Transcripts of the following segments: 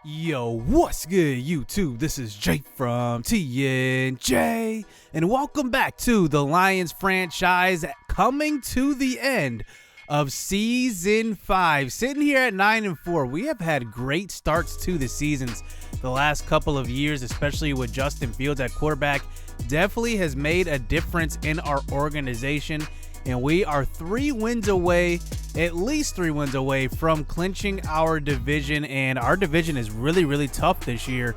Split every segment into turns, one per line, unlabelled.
Yo, what's good, YouTube? This is Jake from TNJ, and welcome back to the Lions franchise, coming to the end of Season 5. Sitting here at 9-4, we have had great starts to the seasons the last couple of years, especially with Justin Fields at quarterback. Definitely has made a difference in our organization, and we are 3 wins away, at least 3 wins away from clinching our division, and our division is really tough this year.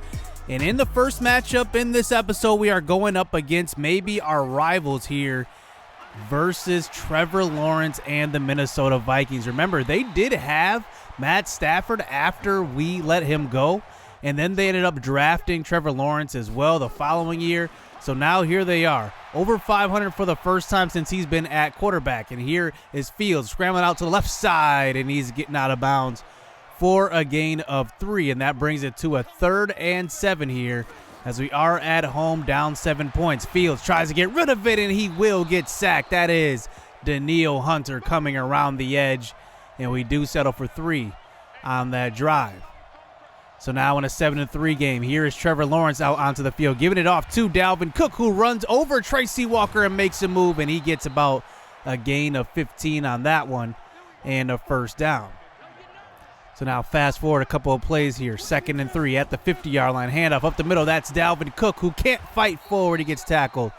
And in the first matchup in this episode, we are going up against maybe our rivals here versus Trevor Lawrence and the Minnesota Vikings. Remember, they did have Matt Stafford after we let him go, and then they ended up drafting Trevor Lawrence as well the following year. So now here they are, over 500 for the first time since he's been at quarterback. And here is Fields scrambling out to the left side, and he's getting out of bounds for a gain of 3. And that brings it to a 3rd and 7 here as we are at home down 7 points. Fields tries to get rid of it, and he will get sacked. That is Danielle Hunter coming around the edge, and we do settle for 3 on that drive. So now in a 7-3 game, here is Trevor Lawrence out onto the field, giving it off to Dalvin Cook, who runs over Tracy Walker and makes a move, and he gets about a gain of 15 on that one and a first down. So now fast forward a couple of plays here. 2nd and 3 at the 50-yard line. Handoff up the middle. That's Dalvin Cook, who can't fight forward. He gets tackled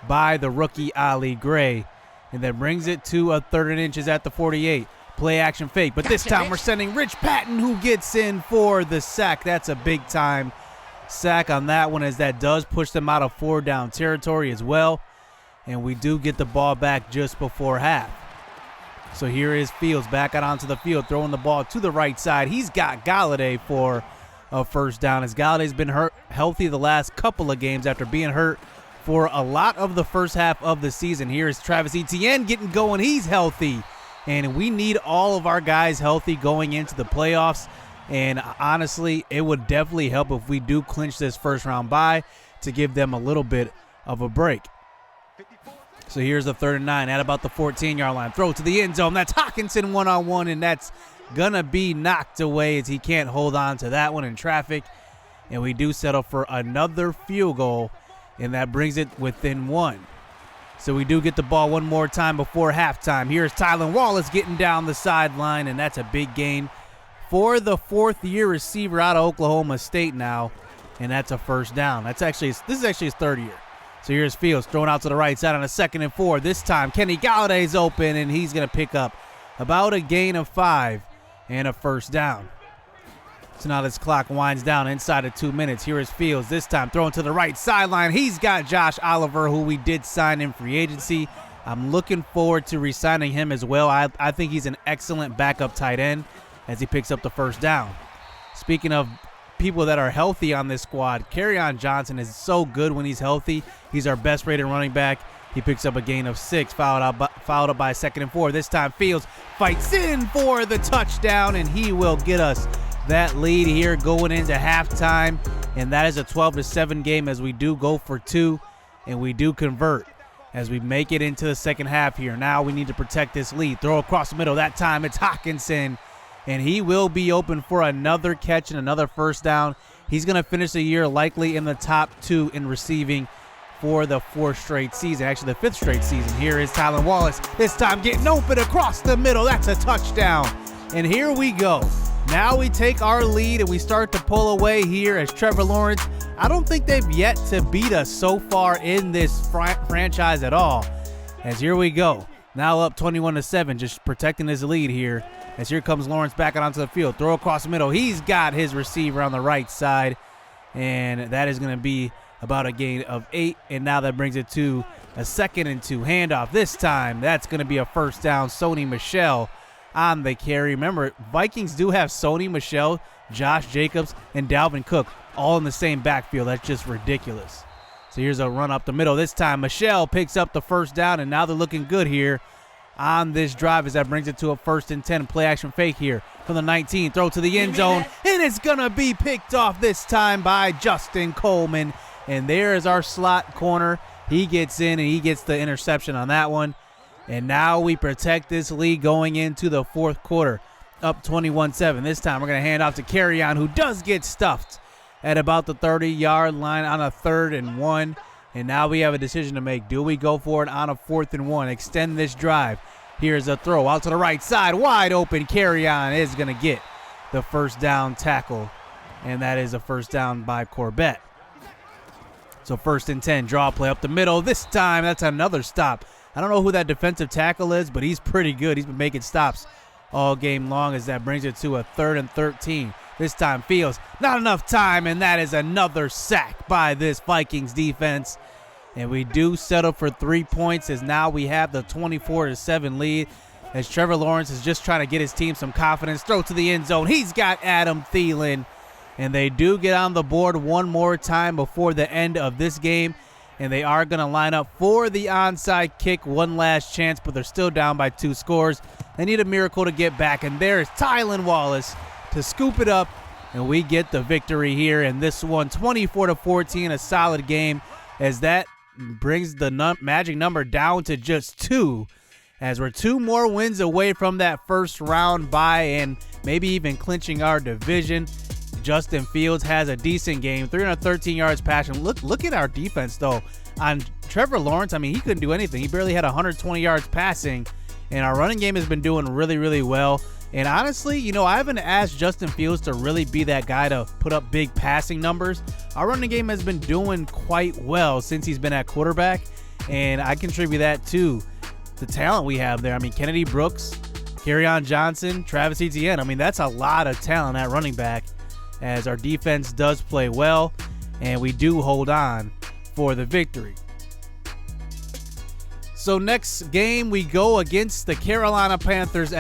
by the rookie Ali Gray, and then brings it to a 3rd and inches at the 48. Play action fake, but this time we're sending Rich Patton, who gets in for the sack. That's a big time sack on that one, as that does push them out of 4-down territory as well. And we do get the ball back just before half. So here is Fields back out onto the field, throwing the ball to the right side. He's got Galladay for a first down, as Galladay's been healthy the last couple of games after being hurt for a lot of the first half of the season. Here is Travis Etienne getting going. He's healthy. And we need all of our guys healthy going into the playoffs. And honestly, it would definitely help if we do clinch this first round bye to give them a little bit of a break. So here's the 3rd and 9 at about the 14-yard line. Throw to the end zone. That's Hockenson one-on-one, and that's going to be knocked away as he can't hold on to that one in traffic. And we do settle for another field goal, and that brings it within 1. So we do get the ball one more time before halftime. Here's Tylan Wallace getting down the sideline, and that's a big gain for the 4th-year receiver out of Oklahoma State now, and that's a first down. This is actually his 3rd year. So here's Fields throwing out to the right side on a 2nd and 4. This time Kenny Galladay's open, and he's going to pick up about a gain of 5 and a first down. So now this clock winds down inside of 2 minutes. Here is Fields, this time throwing to the right sideline. He's got Josh Oliver, who we did sign in free agency. I'm looking forward to re-signing him as well. I think he's an excellent backup tight end as he picks up the first down. Speaking of people that are healthy on this squad, Kerryon Johnson is so good when he's healthy. He's our best rated running back. He picks up a gain of 6, fouled up by 2nd and 4. This time Fields fights in for the touchdown, and he will get us that lead here going into halftime. And that is a 12-7 game as we do go for 2, and we do convert as we make it into the second half here. Now we need to protect this lead. Throw across the middle. That time it's Hockenson, and he will be open for another catch and another first down. He's going to finish the year likely in the top 2 in receiving for the 4th straight season, actually the 5th straight season. Here is Tylan Wallace, this time getting open across the middle. That's a touchdown. And here we go. Now we take our lead and we start to pull away here as Trevor Lawrence. I don't think they've yet to beat us so far in this franchise at all. As here we go. Now up 21-7, just protecting his lead here. As here comes Lawrence back out onto the field. Throw across the middle. He's got his receiver on the right side. And that is going to be about a gain of 8. And now that brings it to a 2nd and 2 handoff. This time, that's going to be a first down. Sony Michel on the carry. Remember, Vikings do have Sony Michel, Josh Jacobs, and Dalvin Cook all in the same backfield. That's just ridiculous. So here's a run up the middle. This time, Michel picks up the first down, and now they're looking good here on this drive as that brings it to a 1st and 10. Play action fake here from the 19. Throw to the end zone, and it's going to be picked off this time by Justin Coleman. And there is our slot corner. He gets in, and he gets the interception on that one. And now we protect this lead going into the 4th quarter. up 21-7. This time we're going to hand off to Kerryon, who does get stuffed at about the 30-yard line on a 3rd and 1. And now we have a decision to make. Do we go for it on a 4th and 1? Extend this drive. Here's a throw out to the right side. Wide open. Kerryon is going to get the first down tackle. And that is a first down by Corbett. So 1st and 10. Draw play up the middle. This time that's another stop. I don't know who that defensive tackle is, but he's pretty good. He's been making stops all game long as that brings it to a 3rd and 13. This time Fields, not enough time, and that is another sack by this Vikings defense. And we do settle for 3 points as now we have the 24-7 lead as Trevor Lawrence is just trying to get his team some confidence. Throw to the end zone. He's got Adam Thielen. And they do get on the board one more time before the end of this game. And they are going to line up for the onside kick. One last chance, but they're still down by 2 scores. They need a miracle to get back. And there's Tylan Wallace to scoop it up. And we get the victory here in this one, 24-14, a solid game, as that brings the magic number down to just 2, as we're 2 more wins away from that first round bye and maybe even clinching our division. Justin Fields has a decent game, 313 yards passing. Look at our defense, though. On Trevor Lawrence, I mean, he couldn't do anything. He barely had 120 yards passing, and our running game has been doing really, really well. And honestly, you know, I haven't asked Justin Fields to really be that guy to put up big passing numbers. Our running game has been doing quite well since he's been at quarterback, and I contribute that to the talent we have there. I mean, Kennedy Brooks, Kerryon Johnson, Travis Etienne. I mean, that's a lot of talent at running back, as our defense does play well, and we do hold on for the victory. So next game, we go against the Carolina Panthers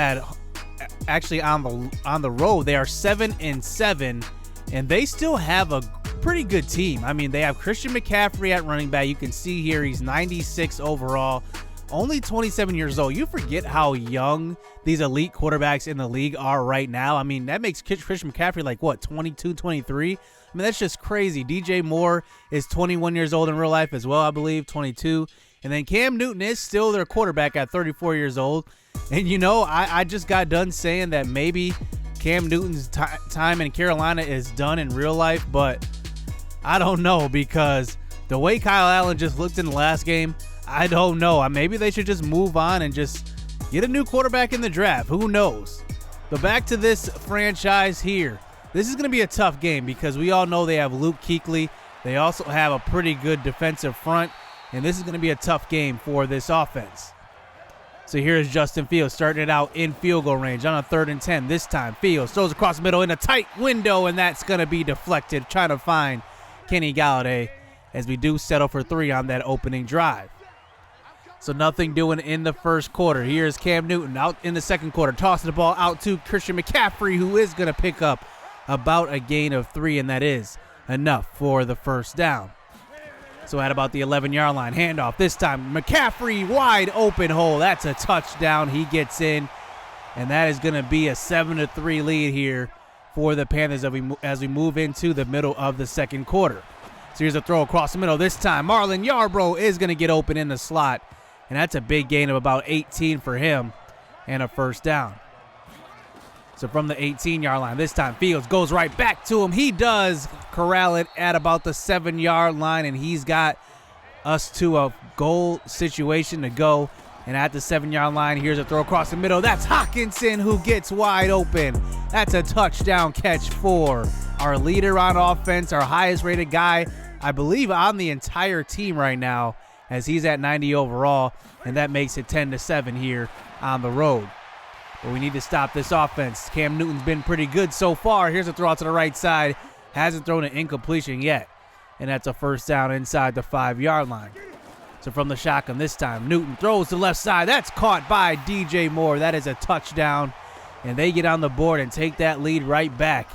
actually on the road. They are 7-7, and they still have a pretty good team. I mean, they have Christian McCaffrey at running back. You can see here he's 96 overall, only 27 years old. You forget how young these elite quarterbacks in the league are right now. I mean, that makes Christian McCaffrey like, what, 22, 23? I mean, that's just crazy. DJ Moore is 21 years old in real life as well, I believe, 22. And then Cam Newton is still their quarterback at 34 years old. And, you know, I just got done saying that maybe Cam Newton's time in Carolina is done in real life, but I don't know, because the way Kyle Allen just looked in the last game, I don't know. Maybe they should just move on and just get a new quarterback in the draft. Who knows? But back to this franchise here. This is going to be a tough game because we all know they have Luke Kuechly. They also have a pretty good defensive front, and this is going to be a tough game for this offense. So here's Justin Fields starting it out in field goal range on a 3rd and 10. This time Fields throws across the middle in a tight window, and that's going to be deflected, trying to find Kenny Galladay, as we do settle for 3 on that opening drive. So nothing doing in the first quarter. Here's Cam Newton out in the second quarter, tossing the ball out to Christian McCaffrey, who is going to pick up about a gain of 3, and that is enough for the first down. So at about the 11-yard line, handoff. This time, McCaffrey, wide open hole. That's a touchdown. He gets in, and that is going to be a 7-3 lead here for the Panthers as we move into the middle of the second quarter. So here's a throw across the middle. This time, Marlon Yarbrough is going to get open in the slot, and that's a big gain of about 18 for him and a first down. So from the 18-yard line, this time Fields goes right back to him. He does corral it at about the 7-yard line, and he's got us to a goal situation to go. And at the 7-yard line, here's a throw across the middle. That's Hockenson who gets wide open. That's a touchdown catch for our leader on offense, our highest-rated guy, I believe, on the entire team right now, as he's at 90 overall, and that makes it 10-7 here on the road. But we need to stop this offense. Cam Newton's been pretty good so far. Here's a throw out to the right side. Hasn't thrown an incompletion yet. And that's a first down inside the 5-yard line. So from the shotgun this time, Newton throws to the left side. That's caught by DJ Moore. That is a touchdown. And they get on the board and take that lead right back.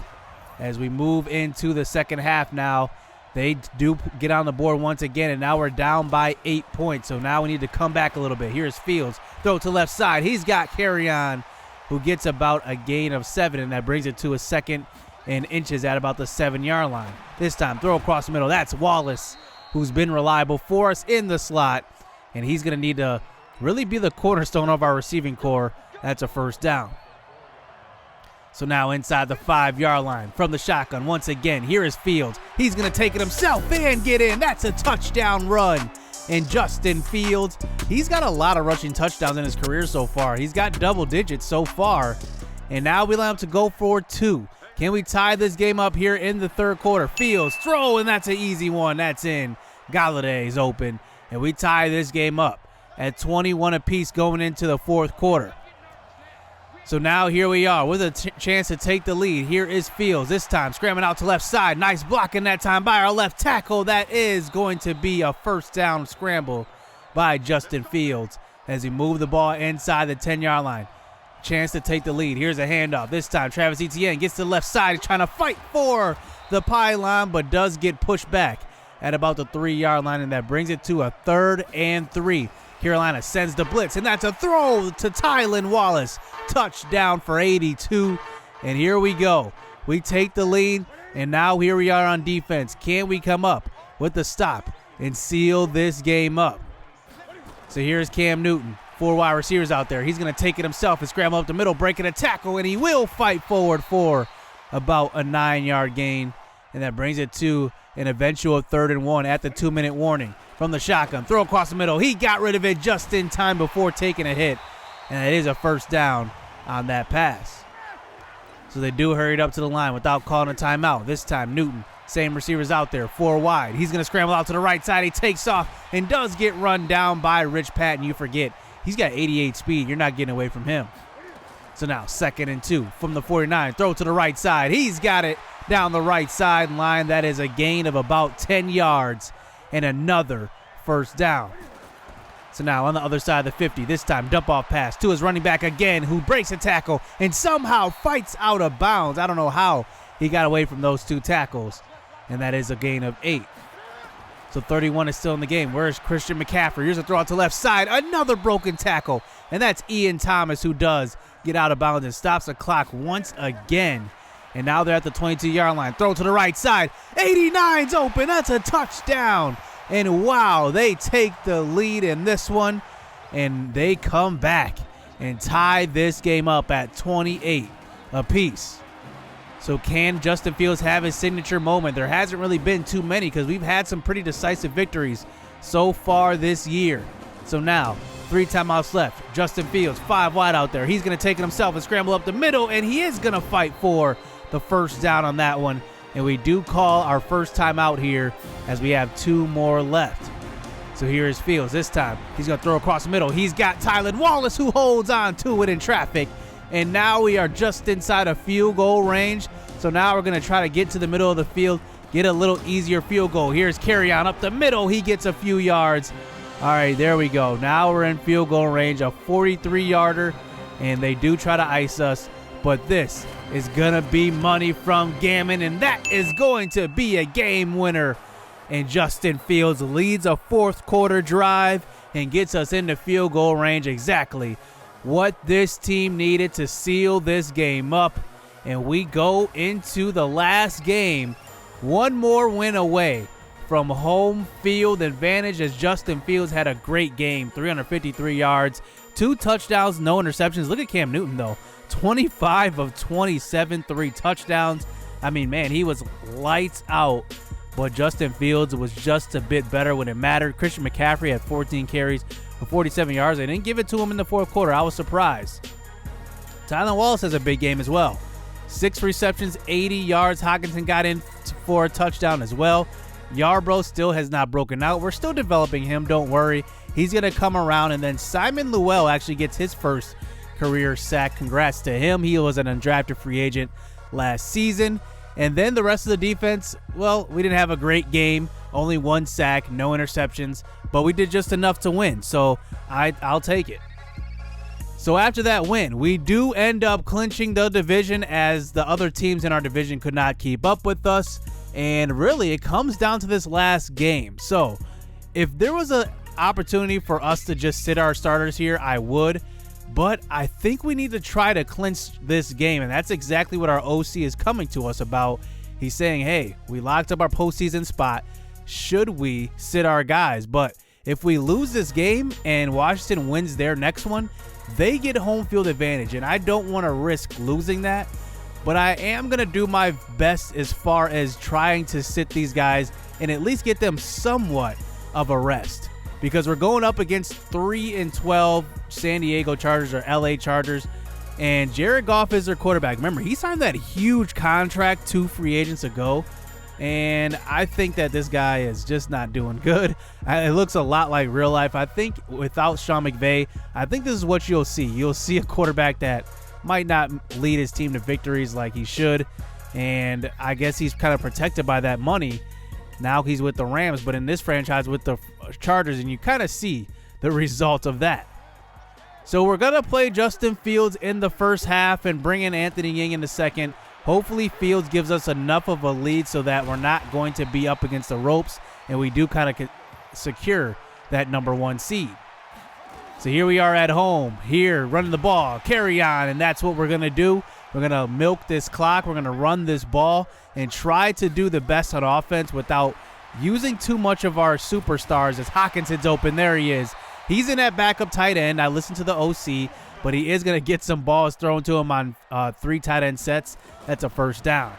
As we move into the second half now, they do get on the board once again, and now we're down by 8 points. So now we need to come back a little bit. Here's Fields. Throw to left side. He's got Kerryon, who gets about a gain of 7, and that brings it to a 2nd and inches at about the 7-yard line. This time, throw across the middle. That's Wallace, who's been reliable for us in the slot, and he's going to need to really be the cornerstone of our receiving core. That's a first down. So now inside the 5-yard line from the shotgun once again. Here is Fields. He's going to take it himself and get in. That's a touchdown run. And Justin Fields, he's got a lot of rushing touchdowns in his career so far. He's got double digits so far. And now we allow him to go for 2. Can we tie this game up here in the third quarter? Fields throw, and that's an easy one. That's in. Galladay's open. And we tie this game up at 21 apiece going into the fourth quarter. So now here we are with a chance to take the lead. Here is Fields, this time scrambling out to left side. Nice blocking that time by our left tackle. That is going to be a first down scramble by Justin Fields as he moved the ball inside the 10-yard line. Chance to take the lead. Here's a handoff. This time Travis Etienne gets to the left side. He's trying to fight for the pylon, but does get pushed back at about the 3-yard line, and that brings it to a 3rd and 3. Carolina sends the blitz, and that's a throw to Tylan Wallace. Touchdown for 82, and here we go. We take the lead, and now here we are on defense. Can we come up with the stop and seal this game up? So here's Cam Newton, 4 wide receivers out there. He's going to take it himself and scramble up the middle, breaking a tackle, and he will fight forward for about a 9-yard gain, and that brings it to an eventual 3rd and 1 at the 2-minute warning. From the shotgun, throw across the middle. He got rid of it just in time before taking a hit, and it is a first down on that pass. So they do hurry it up to the line without calling a timeout. This time Newton, same receivers out there, 4 wide. He's going to scramble out to the right side. He takes off and does get run down by Rich Patton. You forget, he's got 88 speed. You're not getting away from him. So now 2nd and 2 from the 49. Throw to the right side. He's got it down the right sideline. That is a gain of about 10 yards. And another first down. So now on the other side of the 50, this time dump off pass to his running back again, who breaks a tackle and somehow fights out of bounds. I don't know how he got away from those 2 tackles, and that is a gain of 8. So 31 is still in the game. Where's Christian McCaffrey? Here's a throw out to left side, another broken tackle, and that's Ian Thomas, who does get out of bounds and stops the clock once again. And now they're at the 22-yard line. Throw to the right side. 89's open. That's a touchdown. And wow, they take the lead in this one, and they come back and tie this game up at 28 apiece. So can Justin Fields have his signature moment? There hasn't really been too many because we've had some pretty decisive victories so far this year. So now 3 timeouts left. Justin Fields, 5 wide out there. He's going to take it himself and scramble up the middle, and he is going to fight for the first down on that one. And we do call our first timeout here as we have 2 more left. So here is Fields. This time he's going to throw across the middle. He's got Tylan Wallace, who holds on to it in traffic. And now we are just inside of field goal range. So now we're going to try to get to the middle of the field, get a little easier field goal. Here's Kerryon up the middle. He gets a few yards. All right, there we go. Now we're in field goal range, a 43-yarder. And they do try to ice us. But this is going to be money from Gammon, and that is going to be a game winner. And Justin Fields leads a fourth quarter drive and gets us into field goal range, exactly what this team needed to seal this game up. And we go into the last game, 1 more win away from home field advantage, as Justin Fields had a great game, 353 yards, 2 touchdowns, no interceptions. Look at Cam Newton, though. 25 of 27, 3 touchdowns. I mean, man, he was lights out, but Justin Fields was just a bit better when it mattered. Christian McCaffrey had 14 carries for 47 yards. They didn't give it to him in the fourth quarter. I was surprised. Tylan Wallace has a big game as well. 6 receptions, 80 yards. Hockenson got in for a touchdown as well. Yarbrough still has not broken out. We're still developing him. Don't worry. He's going to come around. And then Simon Llewell actually gets his first career sack. Congrats to him. He was an undrafted free agent last season. And then the rest of the defense, well, we didn't have a great game. Only 1 sack, no interceptions, but we did just enough to win. So I'll take it. So after that win, we do end up clinching the division, as the other teams in our division could not keep up with us. And really, it comes down to this last game. So if there was an opportunity for us to just sit our starters here, I would. But I think we need to try to clinch this game, and that's exactly what our OC is coming to us about. He's saying, hey, we locked up our postseason spot. Should we sit our guys? But if we lose this game and Washington wins their next one, they get home field advantage, and I don't want to risk losing that. but I am going to do my best as far as trying to sit these guys and at least get them somewhat of a rest, because we're going up against 3-12 San Diego Chargers or LA Chargers, and Jared Goff is their quarterback. Remember, he signed that huge contract 2 free agents ago, and I think that this guy is just not doing good. It looks a lot like real life. I think without Sean McVay, I think this is what you'll see. You'll see a quarterback that might not lead his team to victories like he should, and I guess he's kind of protected by that money. Now he's with the Rams, but in this franchise with the Chargers, and you kind of see the result of that. So we're going to play Justin Fields in the first half and bring in Anthony Ying in the second. Hopefully Fields gives us enough of a lead so that we're not going to be up against the ropes, and we do kind of secure that number 1 seed. So here we are at home, here running the ball, Kerryon, and that's what we're going to do. We're going to milk this clock. We're going to run this ball and try to do the best on offense without using too much of our superstars. As Hawkinson's open, there he is. He's in that backup tight end. I listened to the OC, but he is going to get some balls thrown to him on 3 tight end sets. That's a first down.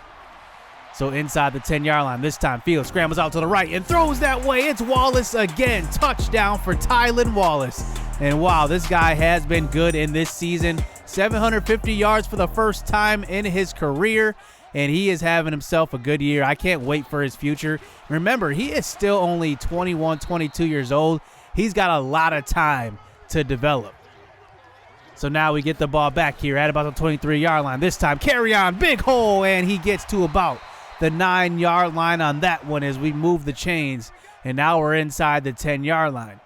So inside the 10-yard line, this time Fields scrambles out to the right and throws that way. It's Wallace again. Touchdown for Tylan Wallace. And wow, this guy has been good in this season. 750 yards for the first time in his career, and he is having himself a good year. I can't wait for his future. Remember, he is still only 21, 22 years old. He's got a lot of time to develop. So now we get the ball back here at about the 23-yard line. This time, Kerryon, big hole, and he gets to about the 9-yard line on that one as we move the chains, and now we're inside the 10-yard line.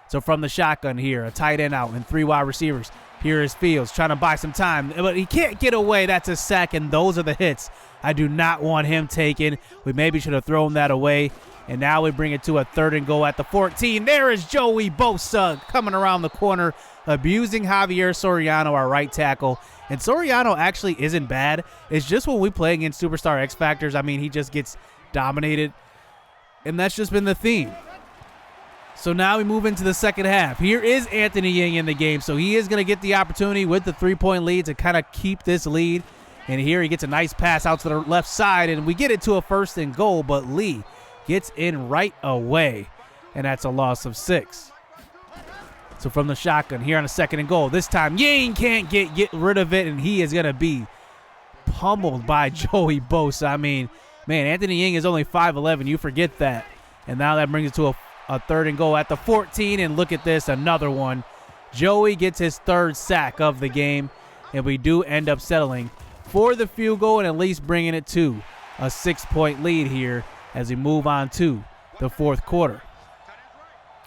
So from the shotgun here, a tight end out and 3 wide receivers. Here is Fields trying to buy some time, but he can't get away. That's a sack, and those are the hits I do not want him taking. We maybe should have thrown that away, and now we bring it to a 3rd and goal at the 14. There is Joey Bosa coming around the corner, abusing Javier Soriano, our right tackle. And Soriano actually isn't bad. It's just when we play against superstar X Factors, I mean, he just gets dominated, and that's just been the theme. So now we move into the second half. Here is Anthony Ying in the game, so he is going to get the opportunity with the 3-point lead to kind of keep this lead. And here he gets a nice pass out to the left side, and we get it to a 1st and goal, but Lee gets in right away, and that's a loss of 6. So from the shotgun here on a 2nd and goal, this time Ying can't get rid of it, and he is going to be pummeled by Joey Bosa. I mean, man, Anthony Ying is only 5'11". You forget that. And now that brings it to a 3rd and goal at the 14, and look at this, another one. Joey gets his 3rd sack of the game, and we do end up settling for the field goal and at least bringing it to a 6-point lead here as we move on to the 4th quarter.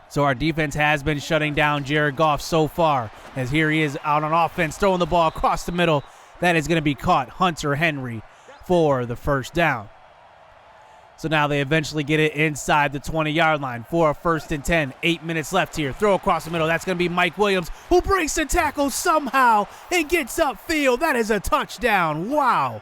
So our defense has been shutting down Jared Goff so far, as here he is out on offense, throwing the ball across the middle. That is going to be caught, Hunter Henry, for the first down. So now they eventually get it inside the 20-yard line for a 1st and 10. 8 minutes left here. Throw across the middle. That's going to be Mike Williams, who breaks the tackle somehow and gets upfield. That is a touchdown. Wow.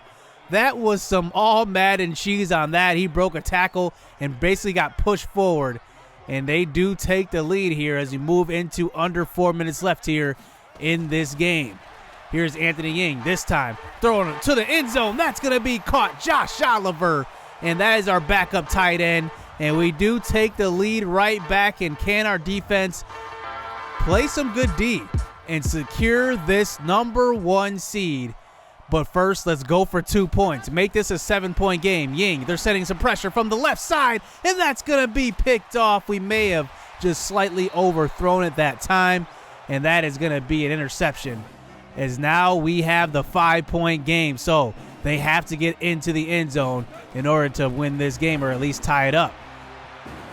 That was some all Madden cheese on that. He broke a tackle and basically got pushed forward. And they do take the lead here as we move into under 4 minutes left here in this game. Here's Anthony Ying this time. Throwing it to the end zone. That's going to be caught. Josh Oliver. And that is our backup tight end. And we do take the lead right back. And can our defense play some good D and secure this number 1 seed? But first, let's go for 2 points. Make this a 7-point game. Ying, they're setting some pressure from the left side. And that's going to be picked off. We may have just slightly overthrown it that time. And that is going to be an interception. As now we have the 5-point game. So they have to get into the end zone in order to win this game or at least tie it up.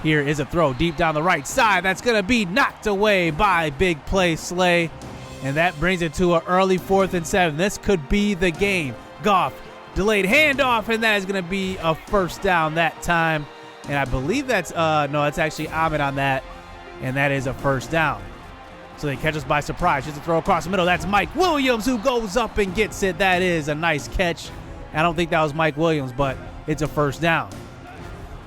Here is a throw deep down the right side. That's going to be knocked away by Big Play Slay. And that brings it to an early 4th and 7. This could be the game. Goff, delayed handoff, and that is going to be a first down that time. And I believe that's, no, it's actually Ahmed on that. And that is a first down. So they catch us by surprise. Just a throw across the middle. That's Mike Williams who goes up and gets it. That is a nice catch. I don't think that was Mike Williams, but it's a first down.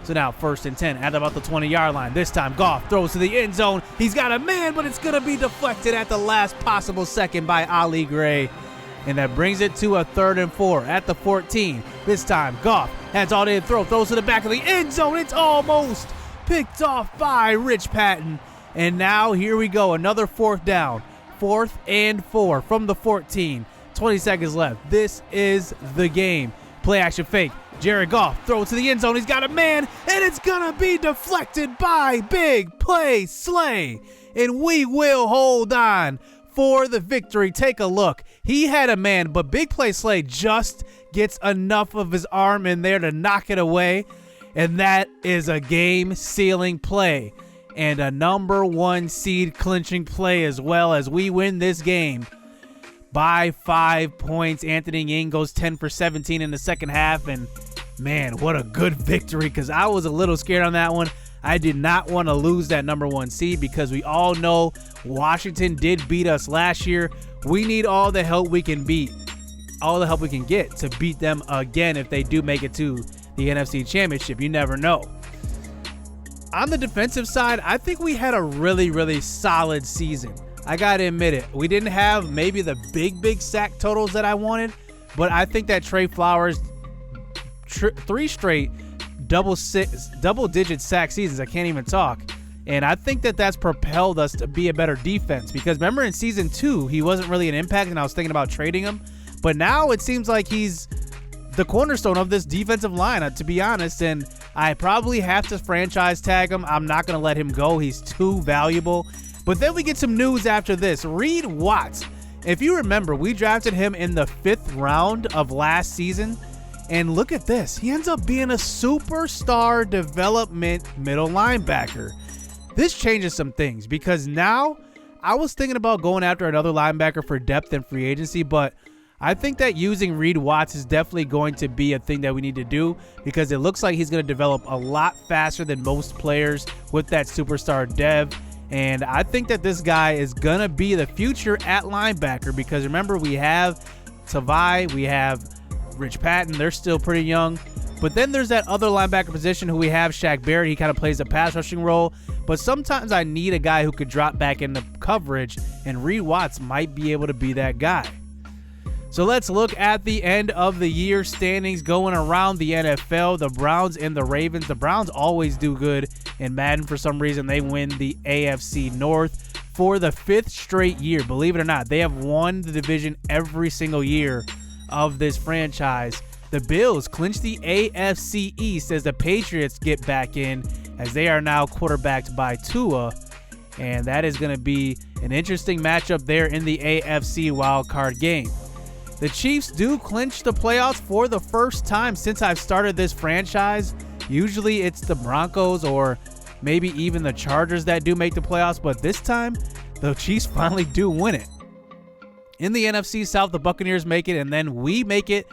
So now 1st and 10 at about the 20-yard line. This time Goff throws to the end zone. He's got a man, but it's going to be deflected at the last possible second by Ali Gray. and that brings it to a 3rd and 4 at the 14. This time, Goff has all day to throw, throws to the back of the end zone. It's almost picked off by Rich Patton. And now here we go, another 4th down. 4th and 4 from the 14. 20 seconds left. This is the game. Play action fake. Jared Goff throws to the end zone. He's got a man, and it's going to be deflected by Big Play Slay. And we will hold on for the victory. Take a look. He had a man, but Big Play Slay just gets enough of his arm in there to knock it away. And that is a game-sealing play and a number 1 seed clinching play as well, as we win this game by 5 points. Anthony Ng goes 10 for 17 in the second half, and man, what a good victory, because I was a little scared on that one. I did not want to lose that number 1 seed because we all know Washington did beat us last year. We need all the help we can get to beat them again if they do make it to the NFC Championship. You never know. On the defensive side, I think we had a really, really solid season. I got to admit it. We didn't have maybe the big sack totals that I wanted, but I think that Trey Flowers, 3 straight double-digit sack seasons. I can't even talk. And I think that that's propelled us to be a better defense, because remember in season 2, he wasn't really an impact and I was thinking about trading him. But now it seems like he's the cornerstone of this defensive line, to be honest, and I probably have to franchise tag him. I'm not going to let him go. He's too valuable. But then we get some news after this. Reed Watts. If you remember, we drafted him in the 5th round of last season. And look at this. He ends up being a superstar development middle linebacker. This changes some things, because now I was thinking about going after another linebacker for depth and free agency, but I think that using Reed Watts is definitely going to be a thing that we need to do, because it looks like he's going to develop a lot faster than most players with that superstar dev. And I think that this guy is going to be the future at linebacker, because remember, we have Tavai, we have Rich Patton. They're still pretty young. But then there's that other linebacker position who we have, Shaq Barrett. He kind of plays a pass rushing role. But sometimes I need a guy who could drop back into coverage, and Reed Watts might be able to be that guy. So let's look at the end of the year standings going around the NFL. The Browns and the Ravens. The Browns always do good in Madden for some reason. They win the AFC North for the 5th straight year. Believe it or not, they have won the division every single year of this franchise. The Bills clinch the AFC East as the Patriots get back in, as they are now quarterbacked by Tua. And that is going to be an interesting matchup there in the AFC wildcard game. The Chiefs do clinch the playoffs for the first time since I've started this franchise. Usually it's the Broncos or maybe even the Chargers that do make the playoffs, but this time the Chiefs finally do win it. In the NFC South, the Buccaneers make it, and then we make it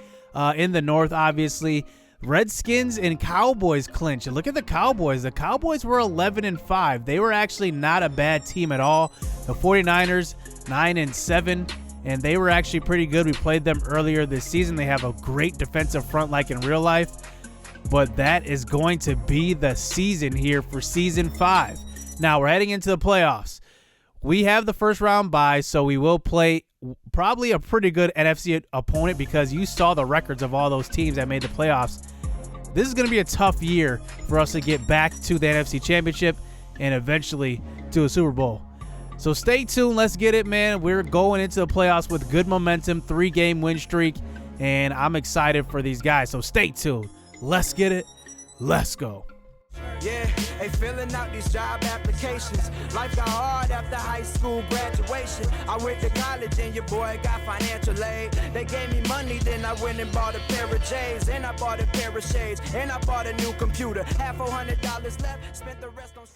in the North, obviously. Redskins and Cowboys clinch. And look at the Cowboys. The Cowboys were 11-5. They were actually not a bad team at all. The 49ers, 9-7. And they were actually pretty good. We played them earlier this season. They have a great defensive front like in real life. But that is going to be the season here for Season 5. Now, we're heading into the playoffs. We have the first round bye, so we will play probably a pretty good NFC opponent, because you saw the records of all those teams that made the playoffs. This is going to be a tough year for us to get back to the NFC Championship and eventually to a Super Bowl. So stay tuned. Let's get it, man. We're going into the playoffs with good momentum, 3-game win streak, and I'm excited for these guys. So stay tuned. Let's get it. Let's go.
Yeah, they filling out these job applications. Life got hard after high school graduation. I went to college and your boy got financial aid. They gave me money, then I went and bought a pair of J's. And I bought a pair of shades. And I bought a new computer. Had $400 left, spent the rest on...